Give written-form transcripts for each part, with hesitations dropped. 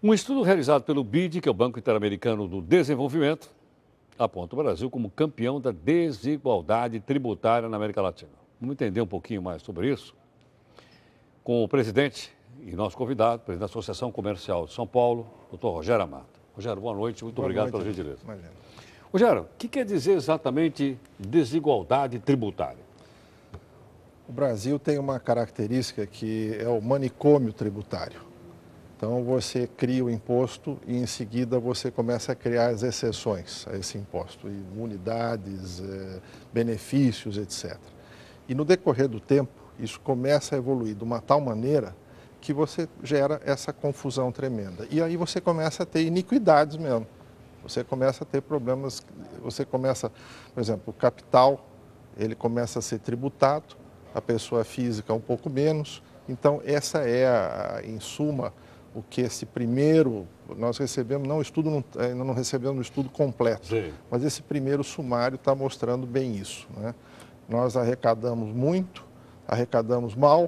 Um estudo realizado pelo BID, que é o Banco Interamericano do Desenvolvimento, aponta o Brasil como campeão da desigualdade tributária na América Latina. Vamos entender um pouquinho mais sobre isso com o presidente e nosso convidado, presidente da Associação Comercial de São Paulo, doutor Rogério Amato. Rogério, boa noite, muito obrigado pela gentileza. Imagina. Rogério, o que quer dizer exatamente desigualdade tributária? O Brasil tem uma característica que é o manicômio tributário. Então, você cria o imposto e, em seguida, você começa a criar as exceções a esse imposto, imunidades, benefícios, etc. E, no decorrer do tempo, isso começa a evoluir de uma tal maneira que você gera essa confusão tremenda. E aí você começa a ter iniquidades mesmo. Você começa a ter problemas, você começa, por exemplo, o capital, ele começa a ser tributado, a pessoa física um pouco menos. Então, essa é, em suma, o que esse primeiro, nós recebemos, ainda não recebemos o estudo completo, sim, mas esse primeiro sumário está mostrando bem isso, né? Nós arrecadamos muito, arrecadamos mal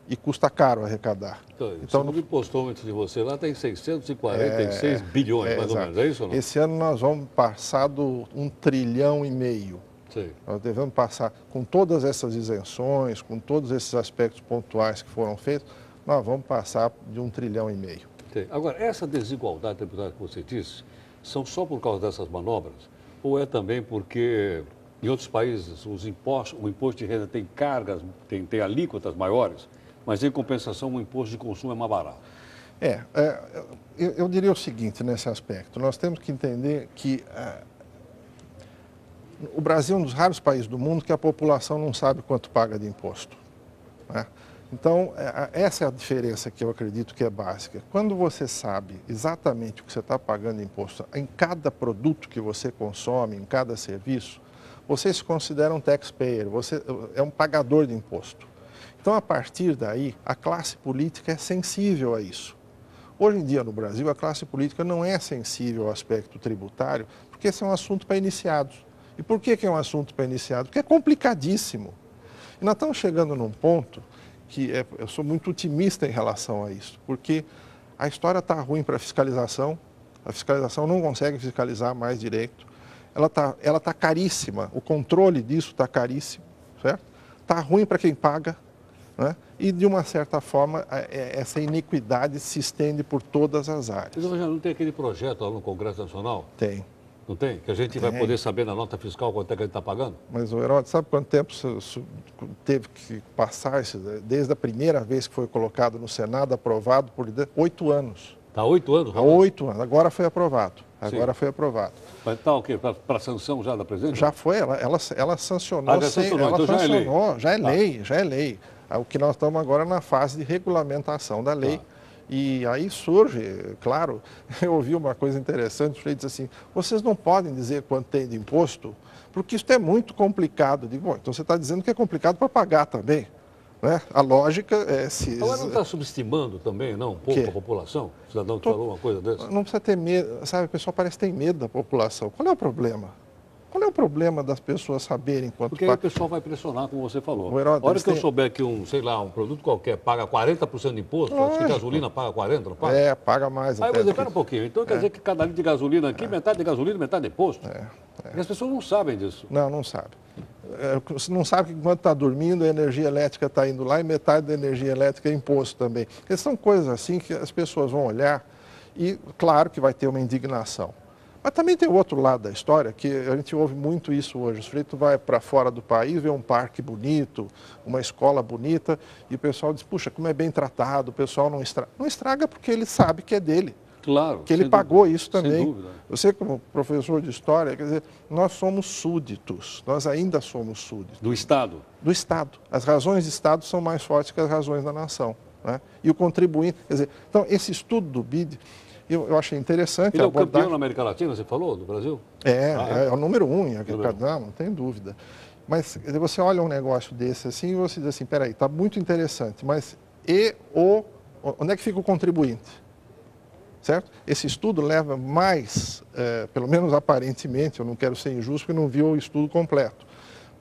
e custa caro arrecadar. Então, o imposto de você lá tem 646 bilhões, mais ou menos, é isso ou não? Esse ano nós vamos passar do 1,5 trilhão. Sim. Nós devemos passar, com todas essas isenções, com todos esses aspectos pontuais que foram feitos, nós vamos passar de 1,5 trilhão. Sim. Agora, essa desigualdade tributária que você disse, são só por causa dessas manobras? Ou é também porque em outros países o imposto de renda tem cargas, tem alíquotas maiores, mas em compensação o imposto de consumo é mais barato? Eu diria o seguinte nesse aspecto, nós temos que entender que o Brasil é um dos raros países do mundo que a população não sabe quanto paga de imposto, né? Então, essa é a diferença que eu acredito que é básica. Quando você sabe exatamente o que você está pagando de imposto em cada produto que você consome, em cada serviço, você se considera um taxpayer, você é um pagador de imposto. Então, a partir daí, a classe política é sensível a isso. Hoje em dia, no Brasil, a classe política não é sensível ao aspecto tributário, porque esse é um assunto para iniciados. E por que é um assunto para iniciados? Porque é complicadíssimo. E nós estamos chegando num ponto que eu sou muito otimista em relação a isso, porque a história está ruim para a fiscalização não consegue fiscalizar mais direito, ela tá caríssima, o controle disso está caríssimo, certo? Está ruim para quem paga, né? E, de uma certa forma, essa iniquidade se estende por todas as áreas. Mas já não tem aquele projeto lá no Congresso Nacional? Tem. Não tem? Que a gente vai poder saber na nota fiscal quanto é que a gente está pagando? Mas, Heródoto, sabe quanto tempo teve que passar isso? Desde a primeira vez que foi colocado no Senado, aprovado por 8 anos. Está 8 anos? Há 8 anos. Agora foi aprovado. Sim. Foi aprovado. Mas está o quê? Para a sanção já da presidente? Já foi. Ela sancionou. Já sancionou. Então sancionou. Já é lei. O que nós estamos agora na fase de regulamentação da lei. E aí surge, claro, eu ouvi uma coisa interessante, o sujeito diz assim, vocês não podem dizer quanto tem de imposto, porque isso é muito complicado. Eu digo, bom, então você está dizendo que é complicado para pagar também, né? A lógica é se... Agora não está subestimando também, não, um pouco a população? O cidadão que falou uma coisa dessa? Não precisa ter medo, sabe, o pessoal parece que tem medo da população. Qual é o problema? Qual é o problema das pessoas saberem quanto Porque aí o pessoal vai pressionar, como você falou. Heródoto, a hora que eu souber que um produto qualquer paga 40% de imposto, acho que gasolina paga 40%, não paga? Paga mais. Aí eu vou dizer, espera um pouquinho, então quer dizer que cada litro de gasolina aqui, metade de gasolina, metade de imposto? Porque as pessoas não sabem disso. Não sabem. Você não sabe que enquanto está dormindo, a energia elétrica está indo lá e metade da energia elétrica é imposto também. Porque são coisas assim que as pessoas vão olhar e, claro, que vai ter uma indignação. Mas também tem o outro lado da história, que a gente ouve muito isso hoje. O sujeito vai para fora do país, vê um parque bonito, uma escola bonita, e o pessoal diz, puxa, como é bem tratado, o pessoal não estraga. Não estraga porque ele sabe que é dele. Claro. Que ele pagou isso também. Sem dúvida. Você, como professor de história, quer dizer, nós somos súditos, nós ainda somos súditos. Do Estado? Do Estado. As razões de Estado são mais fortes que as razões da nação, né? E o contribuinte, quer dizer, então esse estudo do BID, eu achei interessante. Ele é o campeão na América Latina, você falou, do Brasil? É o número 1 em arrecadação, não tem dúvida. Mas você olha um negócio desse assim e você diz assim, peraí, está muito interessante, mas onde é que fica o contribuinte? Certo? Esse estudo leva mais, pelo menos aparentemente, eu não quero ser injusto porque não vi o estudo completo,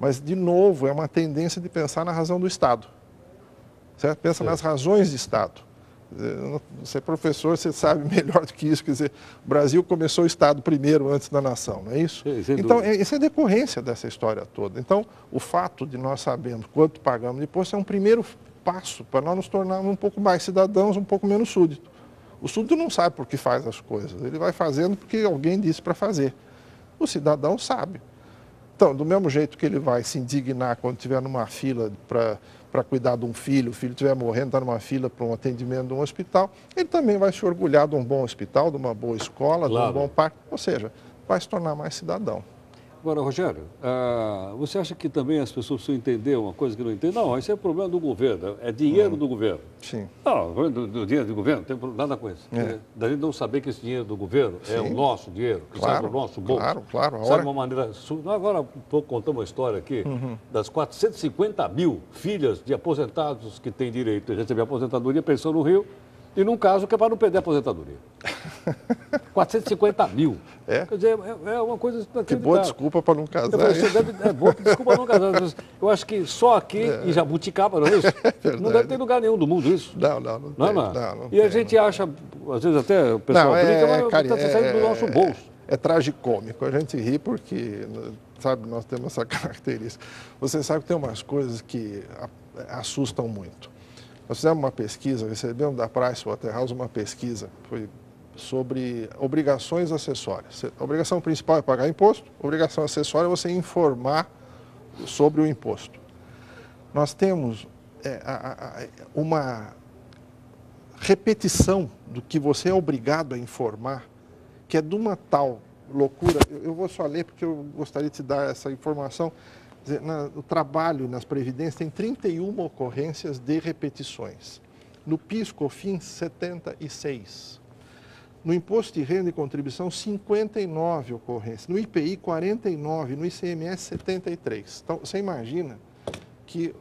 mas, de novo, é uma tendência de pensar na razão do Estado. Certo? Pensa nas razões de Estado. Você é professor, você sabe melhor do que isso. Quer dizer, o Brasil começou o Estado primeiro antes da nação, não é isso? Sim, então, isso é decorrência dessa história toda. Então, o fato de nós sabermos quanto pagamos de imposto é um primeiro passo para nós nos tornarmos um pouco mais cidadãos, um pouco menos súdito. O súdito não sabe por que faz as coisas, ele vai fazendo porque alguém disse para fazer. O cidadão sabe. Então, do mesmo jeito que ele vai se indignar quando estiver numa fila para cuidar de um filho, o filho estiver morrendo, está numa fila para um atendimento de um hospital, ele também vai se orgulhar de um bom hospital, de uma boa escola, claro, de um bom parque, ou seja, vai se tornar mais cidadão. Agora, Rogério, você acha que também as pessoas precisam entender uma coisa que não entendem? Não, esse é problema do governo, é dinheiro do governo. Sim. Não, do dinheiro do governo, não tem nada com isso. Da gente não saber que esse dinheiro do governo é o nosso dinheiro, que sai do nosso bolso. Claro. Sai de uma maneira... Agora, vou contar uma história aqui das 450 mil filhas de aposentados que têm direito a receber aposentadoria, pensão no Rio, e num caso que é para não perder a aposentadoria. 450 mil. É? Quer dizer, é uma coisa... Que boa desculpa para não casar. Boa desculpa para não casar. Eu acho que só aqui em Jabuticaba, não é isso? Não deve ter lugar nenhum do mundo isso. Não tem. E a gente acha, às vezes até o pessoal brinca, mas está saindo do nosso bolso. É tragicômico. A gente ri porque, sabe, nós temos essa característica. Você sabe que tem umas coisas que assustam muito. Nós fizemos uma pesquisa, recebemos da Pricewaterhouse uma pesquisa, foi sobre obrigações acessórias. A obrigação principal é pagar imposto, a obrigação acessória é você informar sobre o imposto. Nós temos uma repetição do que você é obrigado a informar, que é de uma tal loucura. Eu vou só ler porque eu gostaria de te dar essa informação. No trabalho, nas previdências, tem 31 ocorrências de repetições. No PIS, COFINS, 76. No Imposto de Renda e Contribuição, 59 ocorrências. No IPI, 49. No ICMS, 73. Então, você imagina que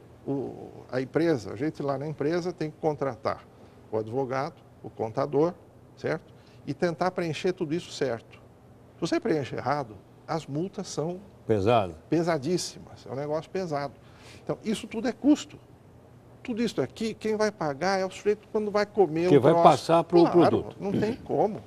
a empresa, a gente lá na empresa tem que contratar o advogado, o contador, certo? E tentar preencher tudo isso certo. Se você preenche errado, as multas são pesadíssimas, é um negócio pesado. Então, isso tudo é custo. Tudo isso aqui, quem vai pagar é o sujeito quando vai comer que vai passar para o produto. Não tem como.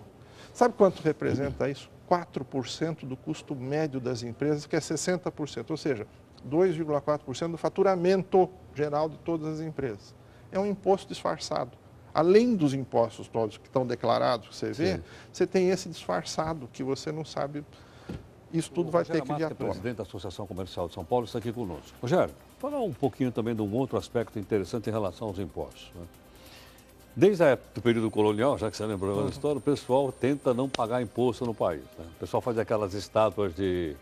Sabe quanto representa isso? 4% do custo médio das empresas, que é 60%, ou seja, 2,4% do faturamento geral de todas as empresas. É um imposto disfarçado. Além dos impostos todos que estão declarados, que você vê, você tem esse disfarçado que você não sabe. Isso tudo vai ter que vir à tona. Presidente da Associação Comercial de São Paulo, está aqui conosco. Rogério, falar um pouquinho também de um outro aspecto interessante em relação aos impostos. Né? Desde a época do período colonial, já que você lembrou da história, o pessoal tenta não pagar imposto no país. Né? O pessoal faz aquelas estátuas de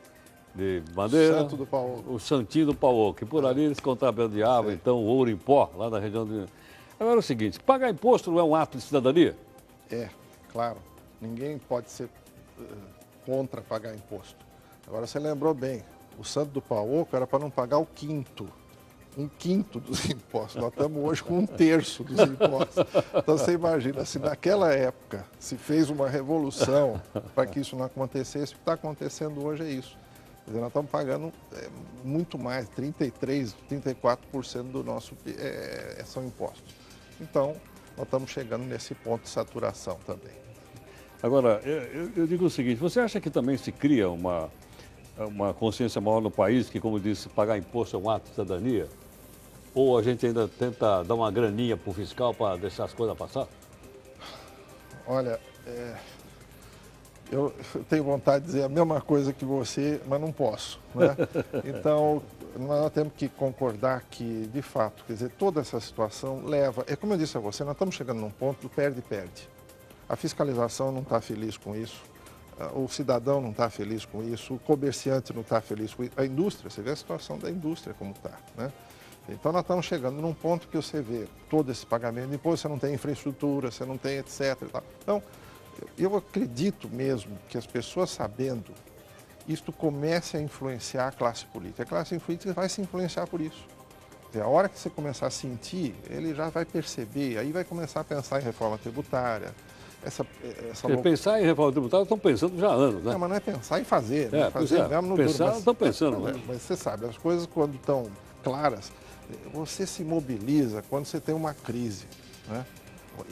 madeira, Santo do Paulo. O Santinho do Paulo, que por ali eles contrabandeavam, então, ouro em pó, lá na região de... Agora é o seguinte, pagar imposto não é um ato de cidadania? É, claro. Ninguém pode ser contra pagar imposto. Agora você lembrou bem, o Santo do Pauoco era para não pagar um quinto dos impostos. Nós estamos hoje com 1/3 dos impostos. Então você imagina, se naquela época se fez uma revolução para que isso não acontecesse, o que está acontecendo hoje é isso. Quer dizer, nós estamos pagando muito mais, 33%, 34% do nosso são impostos. Então, nós estamos chegando nesse ponto de saturação também. Agora, eu digo o seguinte, você acha que também se cria uma consciência maior no país, que, como disse, pagar imposto é um ato de cidadania? Ou a gente ainda tenta dar uma graninha para o fiscal para deixar as coisas passar? Olha, eu tenho vontade de dizer a mesma coisa que você, mas não posso, né? Então, nós temos que concordar que, de fato, quer dizer, toda essa situação leva... É como eu disse a você, nós estamos chegando num ponto do perde-perde. A fiscalização não está feliz com isso, o cidadão não está feliz com isso, o comerciante não está feliz com isso, a indústria, você vê a situação da indústria como está, né? Então, nós estamos chegando num ponto que você vê todo esse pagamento, depois você não tem infraestrutura, você não tem etc. E tal. Então, eu acredito mesmo que as pessoas sabendo, isto comece a influenciar a classe política. A classe política vai se influenciar por isso. A hora que você começar a sentir, ele já vai perceber, aí vai começar a pensar em reforma tributária. Pensar em reforma tributária estão pensando já há anos, né? Não, mas não é pensar em fazer. Fazer mesmo no pensar, duro, não estão pensando. Mas você sabe, as coisas quando estão claras, você se mobiliza quando você tem uma crise, né?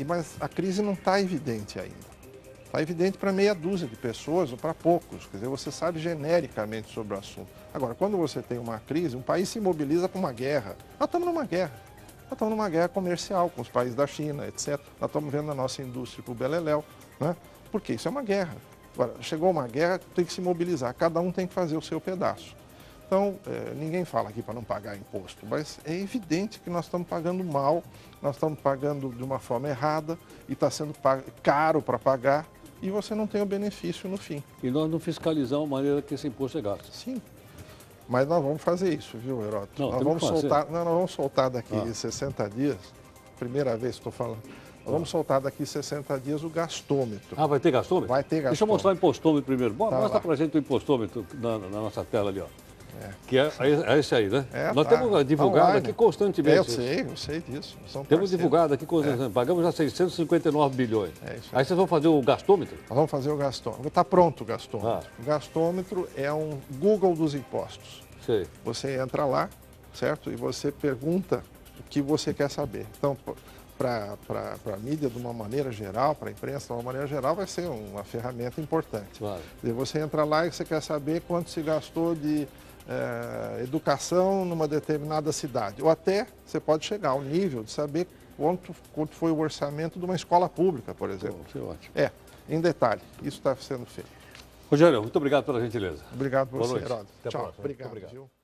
Mas a crise não está evidente ainda. Está evidente para meia dúzia de pessoas ou para poucos. Quer dizer, você sabe genericamente sobre o assunto. Agora, quando você tem uma crise, um país se mobiliza para uma guerra. Nós estamos numa guerra. Nós estamos numa guerra comercial com os países da China, etc. Nós estamos vendo a nossa indústria para o beleléu, né? Porque isso é uma guerra. Agora, chegou uma guerra, tem que se mobilizar. Cada um tem que fazer o seu pedaço. Então, ninguém fala aqui para não pagar imposto, mas é evidente que nós estamos pagando mal, nós estamos pagando de uma forma errada e está sendo caro para pagar e você não tem o benefício no fim. E nós não fiscalizamos a maneira que esse imposto é gasto. Sim, mas nós vamos fazer isso, viu, Heródoto? Não, nós vamos soltar daqui 60 dias, primeira vez que estou falando, nós vamos soltar daqui 60 dies o gastômetro. Ah, vai ter gastômetro? Vai ter gastômetro. Deixa eu mostrar o impostômetro primeiro. Mostra lá. para a gente o impostômetro na nossa tela ali, ó. Que é esse aí, né? Nós temos divulgado aqui constantemente. Eu sei disso. Temos divulgado aqui constantemente. Pagamos já 659 bilhões. Aí vocês vão fazer o gastômetro? Nós vamos fazer o gastômetro. Está pronto o gastômetro. O gastômetro é um Google dos impostos. Sei. Você entra lá, certo? E você pergunta o que você quer saber. Então, para a mídia, de uma maneira geral, para a imprensa, de uma maneira geral, vai ser uma ferramenta importante. Claro. Você entra lá e você quer saber quanto se gastou de educação numa determinada cidade. Ou até você pode chegar ao nível de saber quanto foi o orçamento de uma escola pública, por exemplo. Isso é ótimo. Em detalhe, isso está sendo feito. Rogério, muito obrigado pela gentileza. Obrigado por você, Boa noite. Heródoto. Até a Tchau. próxima. Obrigado. Muito obrigado. Viu?